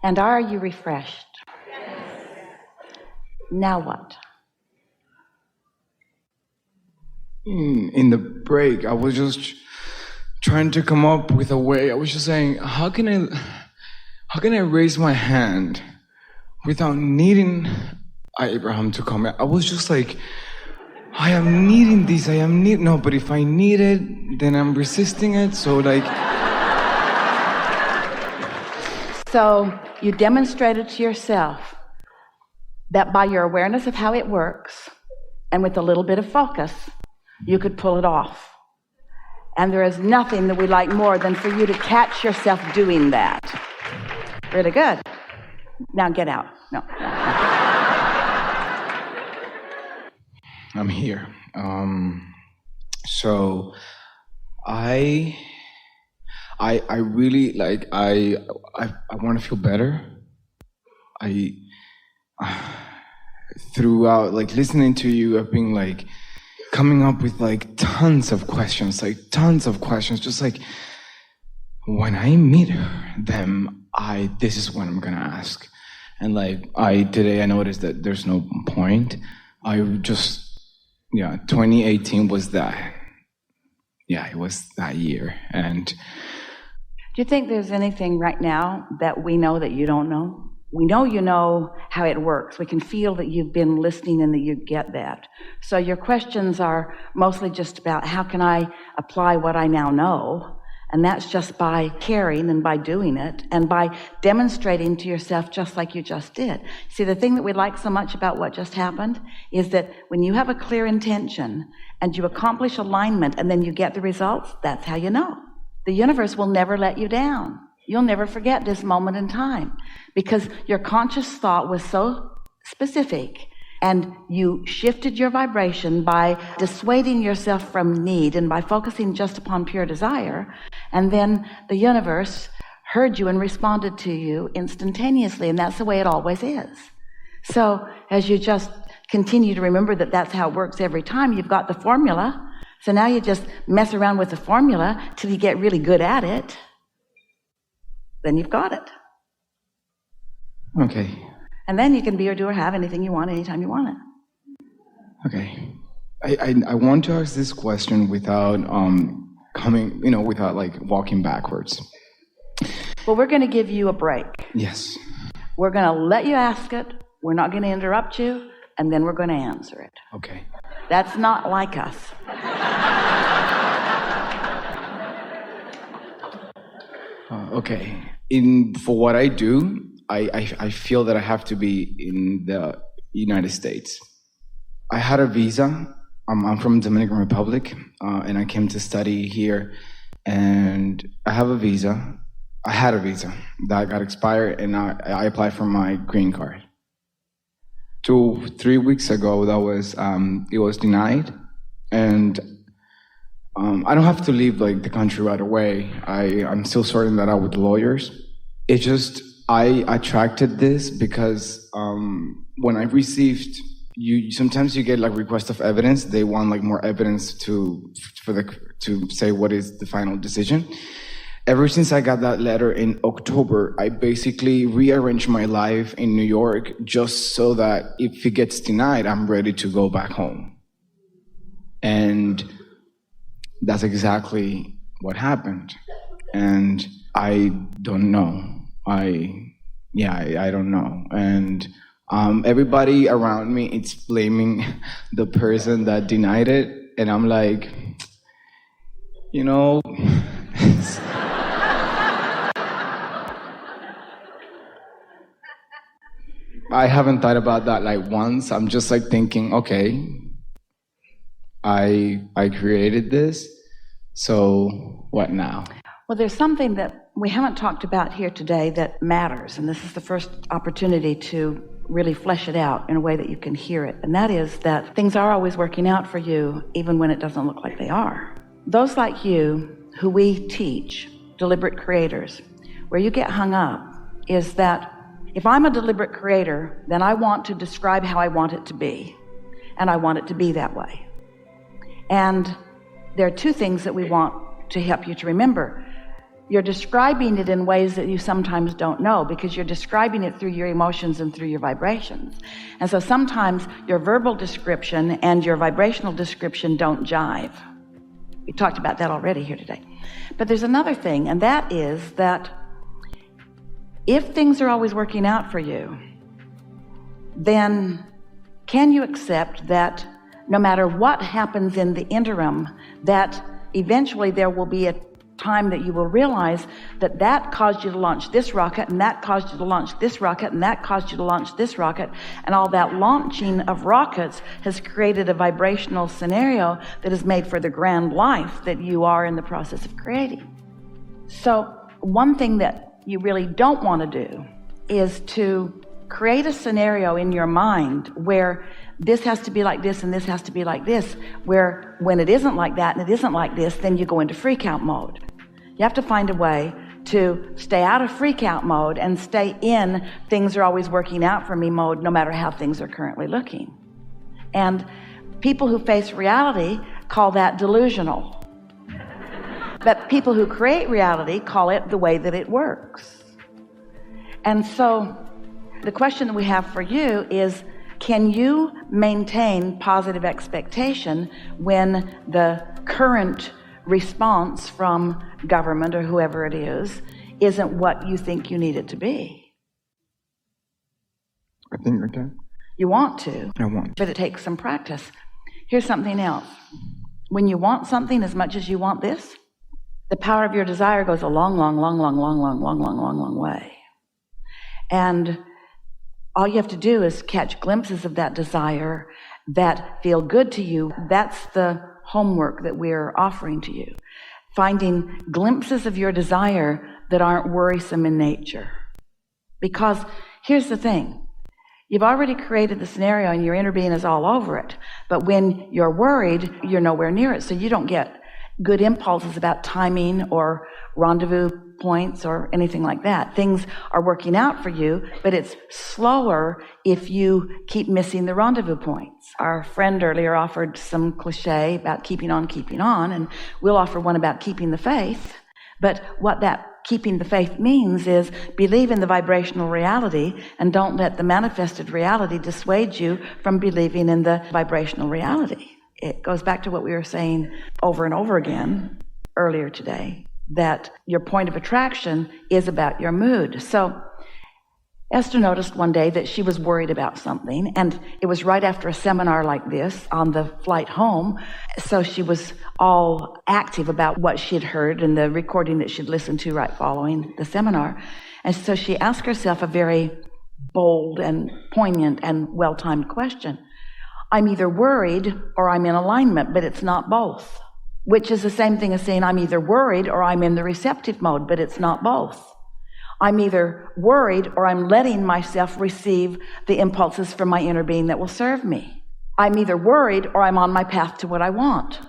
And are you refreshed? Now what? In the break, I was just trying to come up with a way. I was just saying, how can I raise my hand without needing Abraham to come? I was just like, I am needing this. No, but if I need it, then I'm resisting it. So like. So you demonstrated to yourself that by your awareness of how it works, and with a little bit of focus, you could pull it off. And there is nothing that we like more than for you to catch yourself doing that. Really good. Now get out. No. I'm here. So I really like, I want to feel better. Throughout, like, listening to you, I've been like coming up with like tons of questions, just like, when I meet them, this is what I'm gonna ask. And like, today I noticed that there's no point. 2018 was that. Yeah, it was that year. And do you think there's anything right now that we know that you don't know? We know you know how it works. We can feel that you've been listening and that you get that. So your questions are mostly just about how can I apply what I now know? And that's just by caring and by doing it and by demonstrating to yourself just like you just did. See, the thing that we like so much about what just happened is that when you have a clear intention and you accomplish alignment and then you get the results, that's how you know. The universe will never let you down. You'll never forget this moment in time because your conscious thought was so specific and you shifted your vibration by dissuading yourself from need and by focusing just upon pure desire. And then the universe heard you and responded to you instantaneously. And that's the way it always is. So as you just continue to remember that that's how it works every time, you've got the formula. So now you just mess around with the formula till you get really good at it. Then you've got it. Okay. And then you can be or do or have anything you want anytime you want it. Okay. I want to ask this question without without like walking backwards. Well, we're going to give you a break. Yes. We're going to let you ask it. We're not going to interrupt you, and then we're going to answer it. Okay. That's not like us. Okay. For what I do, I feel that I have to be in the United States. I had a visa. I'm from Dominican Republic, and I came to study here. And I have a visa. I had a visa that got expired, and I applied for my green card. 3 weeks ago, it was denied, and I don't have to leave like the country right away. I'm still sorting that out with the lawyers. It's just I attracted this because when I received sometimes you get like requests of evidence. They want like more evidence to say what is the final decision. Ever since I got that letter in October, I basically rearranged my life in New York just so that if it gets denied, I'm ready to go back home. And that's exactly what happened. And I don't know. I don't know. And everybody around me is blaming the person that denied it. And I'm like, I haven't thought about that like once. I'm just like thinking, okay, I created this, so what now? Well, there's something that we haven't talked about here today that matters, and this is the first opportunity to really flesh it out in a way that you can hear it, and that is that things are always working out for you, even when it doesn't look like they are. Those like you, who we teach, deliberate creators, where you get hung up is that if I'm a deliberate creator, then I want to describe how I want it to be, and I want it to be that way. And there are two things that we want to help you to remember. you're describing it in ways that you sometimes don't know, because you're describing it through your emotions and through your vibrations. And so sometimes your verbal description and your vibrational description don't jive. We talked about that already here today. But there's another thing, and that is that if things are always working out for you, then can you accept that no matter what happens in the interim, that eventually there will be a time that you will realize that that caused you to launch this rocket, and that caused you to launch this rocket, and that caused you to launch this rocket, and all that launching of rockets has created a vibrational scenario that is made for the grand life that you are in the process of creating. So one thing that you really don't want to do is to create a scenario in your mind where this has to be like this and this has to be like this, where when it isn't like that and it isn't like this, then you go into freak out mode. You have to find a way to stay out of freak out mode and stay in things are always working out for me mode, no matter how things are currently looking. And people who face reality call that delusional. But people who create reality call it the way that it works. And so the question that we have for you is, can you maintain positive expectation when the current response from government or whoever it is isn't what you think you need it to be? I think I can. You want to. I want to. But it takes some practice. Here's something else. When you want something as much as you want this, the power of your desire goes a long way. And all you have to do is catch glimpses of that desire that feel good to you. That's the homework that we're offering to you. Finding glimpses of your desire that aren't worrisome in nature. Because here's the thing. You've already created the scenario and your inner being is all over it. But when you're worried, you're nowhere near it. So you don't get good impulses about timing or rendezvous points or anything like that. Things are working out for you, but it's slower if you keep missing the rendezvous points. Our friend earlier offered some cliche about keeping on, and we'll offer one about keeping the faith. But what that keeping the faith means is believe in the vibrational reality and don't let the manifested reality dissuade you from believing in the vibrational reality. It goes back to what we were saying over and over again earlier today, that your point of attraction is about your mood. So Esther noticed one day that she was worried about something, and it was right after a seminar like this on the flight home. So she was all active about what she'd heard and the recording that she'd listened to right following the seminar. And so she asked herself a very bold and poignant and well-timed question. I'm either worried or I'm in alignment, but it's not both. Which is the same thing as saying I'm either worried or I'm in the receptive mode, but it's not both. I'm either worried or I'm letting myself receive the impulses from my inner being that will serve me. I'm either worried or I'm on my path to what I want,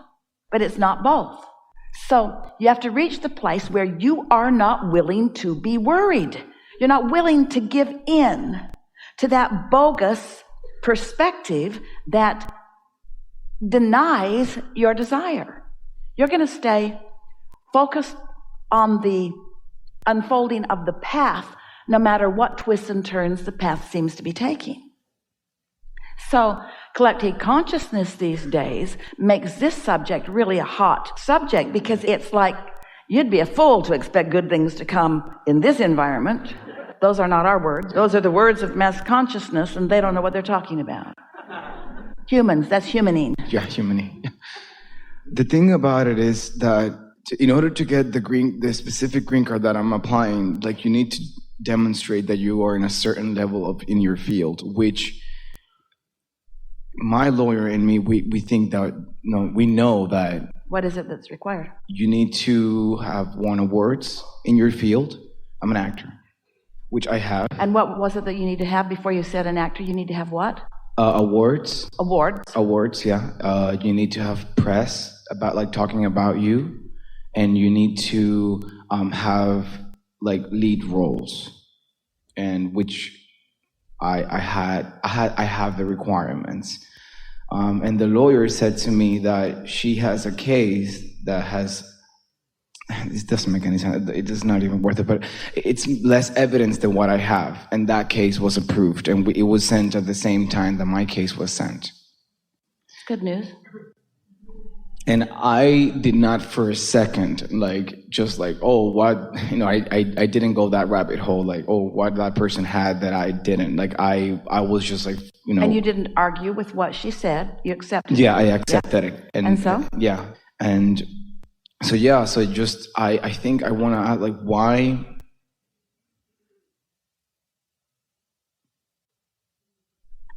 but it's not both. So you have to reach the place where you are not willing to be worried. You're not willing to give in to that bogus perspective that denies your desire. You're going to stay focused on the unfolding of the path, no matter what twists and turns the path seems to be taking. So collective consciousness these days makes this subject really a hot subject, because it's like you'd be a fool to expect good things to come in this environment. Those are not our words. Those are the words of mass consciousness, and they don't know what they're talking about. Humans, that's humaning. Yeah, humaning. The thing about it is that in order to get the specific green card that I'm applying, like, you need to demonstrate that you are in a certain level in your field, which my lawyer and me, we think that, no, we know that. What is it that's required? You need to have won awards in your field. I'm an actor, which I have. And what was it that you need to have before you said an actor? You need to have what? Awards. Awards, yeah. You need to have press about, like, talking about you, and you need to have, like, lead roles, and which I have the requirements. And the lawyer said to me that she has a case that has this doesn't make any sense. It is not even worth it, but it's less evidence than what I have. And that case was approved, and it was sent at the same time that my case was sent. Good news. And I did not for a second, oh, what, I didn't go that rabbit hole, what that person had that I didn't. I was just And you didn't argue with what she said. You accepted it. Yeah, I accepted it. And so? Yeah. And so I think I want to add, why?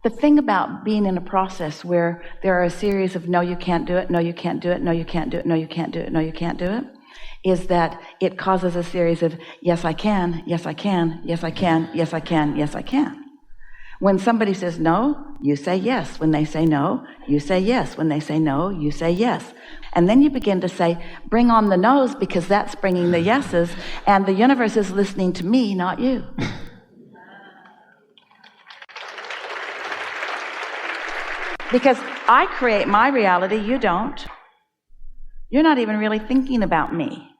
The thing about being in a process where there are a series of no, you can't do it, no, you can't do it, no, you can't do it, no, you can't do it, no, you can't do it, is that it causes a series of yes, I can, yes, I can, yes, I can, yes, I can, yes, I can. When somebody says no, you say yes. When they say no, you say yes. When they say no, you say yes. And then you begin to say, bring on the no's, because that's bringing the yeses, and the universe is listening to me, not you. Because I create my reality, you don't. You're not even really thinking about me.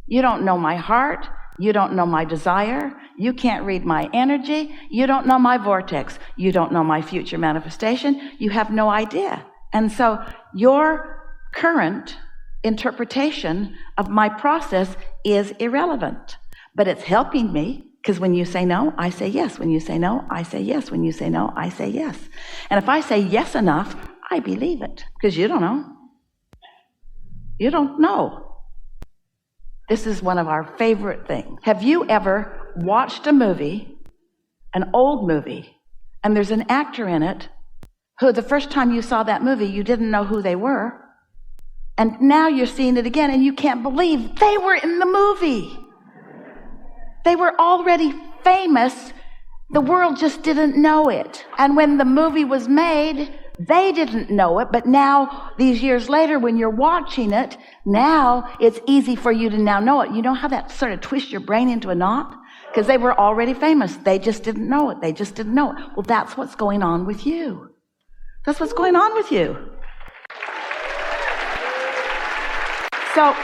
You don't know my heart. You don't know my desire. You can't read my energy. You don't know my vortex. You don't know my future manifestation. You have no idea. And so your current interpretation of my process is irrelevant. But it's helping me. Because when you say no, I say yes. When you say no, I say yes. When you say no, I say yes. And if I say yes enough, I believe it. Because you don't know. You don't know. This is one of our favorite things. Have you ever watched a movie, an old movie, and there's an actor in it who the first time you saw that movie, you didn't know who they were, and now you're seeing it again and you can't believe they were in the movie. They were already famous. The world just didn't know it. And when the movie was made, they didn't know it. But now, these years later, when you're watching it, now it's easy for you to now know it. You know how that sort of twists your brain into a knot? Because they were already famous. They just didn't know it. They just didn't know it. Well, that's what's going on with you. That's what's going on with you. So,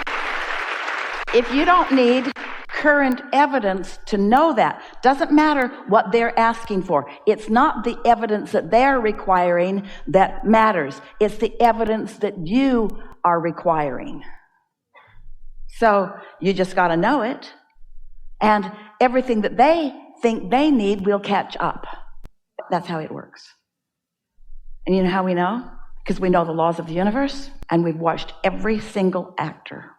if you don't need current evidence to know that, doesn't matter what they're asking for. It's not the evidence that they're requiring that matters. It's the evidence that you are requiring. So you just got to know it, and everything that they think they need will catch up. That's how it works. And you know how we know? Because we know the laws of the universe, and we've watched every single actor.